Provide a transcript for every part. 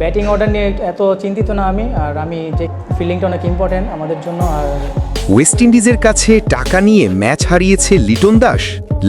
Batting order নিয়ে এত চিন্তিত না আমি যে ফিল্ডিংটা অনেক ইম্পর্টেন্ট আমাদের জন্য। আর ওয়েস্ট ইন্ডিজের কাছে টাকা নিয়ে ম্যাচ হারিয়েছে লিটন দাস।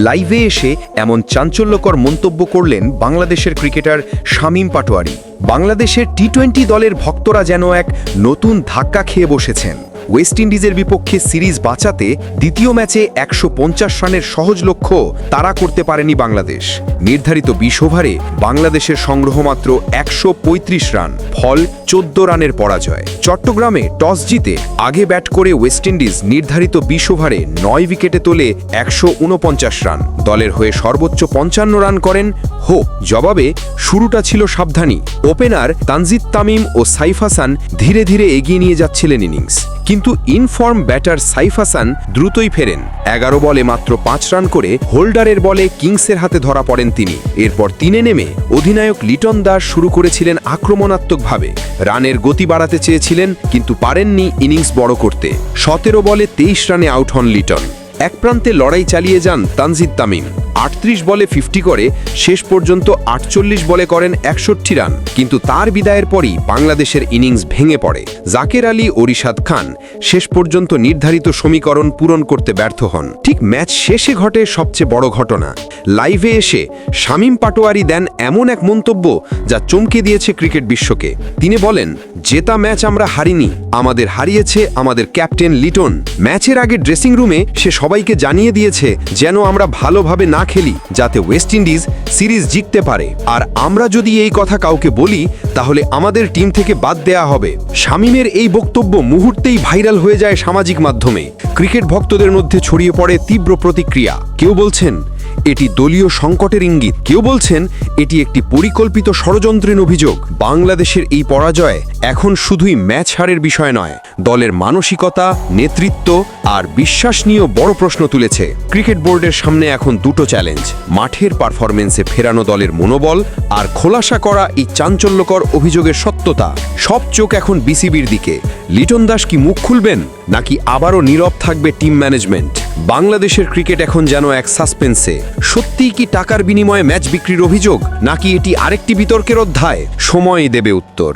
লাইভে এসে এমন চাঞ্চল্যকর মন্তব্য করলেন বাংলাদেশের ক্রিকেটার শামীম পাটোয়ারি। বাংলাদেশের টি-20 দলের ভক্তরা যেন এক নতুন ধাক্কা খেয়ে বসেছেন। ওয়েস্ট ইন্ডিজের বিপক্ষে সিরিজ বাঁচাতে দ্বিতীয় ম্যাচে 150 রানের সহজ লক্ষ্য তাড়া করতে পারেনি বাংলাদেশ। নির্ধারিত 20 ওভারে বাংলাদেশের সংগ্রহ মাত্র 135 রান, ফল 14 রানের পরাজয়। চট্টগ্রামে টস জিতে আগে ব্যাট করে ওয়েস্ট ইন্ডিজ নির্ধারিত 20 ওভারে 9 উইকেটে তোলে 149 রান। দলের হয়ে সর্বোচ্চ 55 রান করেন হো। জবাবে শুরুটা ছিল সাবধানী। ওপেনার তানজিদ তামিম ও সাইফ হাসান ধীরে ধীরে এগিয়ে নিয়ে যাচ্ছিলেন ইনিংস, কিন্তু ইনফর্ম ব্যাটার সাইফ হাসান দ্রুতই ফেরেন। 11 বলে মাত্র 5 রান করে হোল্ডারের বলে কিংসের হাতে ধরা পড়েন তিনি। এরপর 3-এ নেমে অধিনায়ক লিটন দাস শুরু করেছিলেন আক্রমণাত্মকভাবে। রানের গতি বাড়াতে চেয়েছিলেন, কিন্তু পারেননি ইনিংস বড় করতে। 17 বলে 23 রানে আউট হন লিটন। এক প্রান্তে লড়াই চালিয়ে যান তানজিদ তামিম। 38 বলে 50 করে শেষ পর্যন্ত 48 বলে করেন 61 রান, কিন্তু তার বিদায়ের পরই বাংলাদেশের ইনিংস ভেঙে পড়ে। জাকের আলী ও রিশাদ খান শেষ পর্যন্ত নির্ধারিত সমীকরণ পূরণ করতে ব্যর্থ হন। ঠিক ম্যাচ শেষে ঘটে সবচেয়ে বড় ঘটনা। লাইভে এসে শামীম পাটোয়ারি দেন এমন এক মন্তব্য যা চমকে দিয়েছে ক্রিকেট বিশ্বকে। তিনি বলেন, জেতা ম্যাচ আমরা হারিনি, আমাদের হারিয়েছে আমাদের ক্যাপ্টেন লিটন। ম্যাচের আগে ড্রেসিং রুমে সে সবাইকে জানিয়ে দিয়েছে যেন আমরা ভালোভাবে না খেলি, যাতে ওয়েস্ট ইন্ডিজ সিরিজ জিততে পারে। আর আমরা যদি এই কথা কাউকে বলি তাহলে আমাদের টিম থেকে বাদ দেয়া হবে। শামীমের এই বক্তব্য মুহূর্তেই ভাইরাল হয়ে যায় সামাজিক মাধ্যমে। ক্রিকেট ভক্তদের মধ্যে ছড়িয়ে পড়ে তীব্র প্রতিক্রিয়া। কেউ বলছেন এটি দলীয় সংকটের ইঙ্গিত, কেউ বলছেন এটি একটি পরিকল্পিত ষড়যন্ত্রের অভিযোগ। বাংলাদেশের এই পরাজয় এখন শুধুই ম্যাচ হারের বিষয় নয়, দলের মানসিকতা, নেতৃত্ব আর বিশ্বাস নিয়েও বড় প্রশ্ন তুলেছে। ক্রিকেট বোর্ডের সামনে এখন দুটো চ্যালেঞ্জ: মাঠের পারফরমেন্সে ফেরানো দলের মনোবল, আর খোলাসা করা এই চাঞ্চল্যকর অভিযোগের সত্যতা। সব চোখ এখন বিসিবির দিকে। লিটন দাস কি মুখ খুলবেন, নাকি আবারও নীরব থাকবে টিম ম্যানেজমেন্ট? বাংলাদেশের ক্রিকেট এখন যেন এক সাসপেন্সে। সত্যিই কি টাকার বিনিময়ে ম্যাচ বিক্রির অভিযোগ, নাকি এটি আরেকটি বিতর্কের অধ্যায়? সময়ই দেবে উত্তর।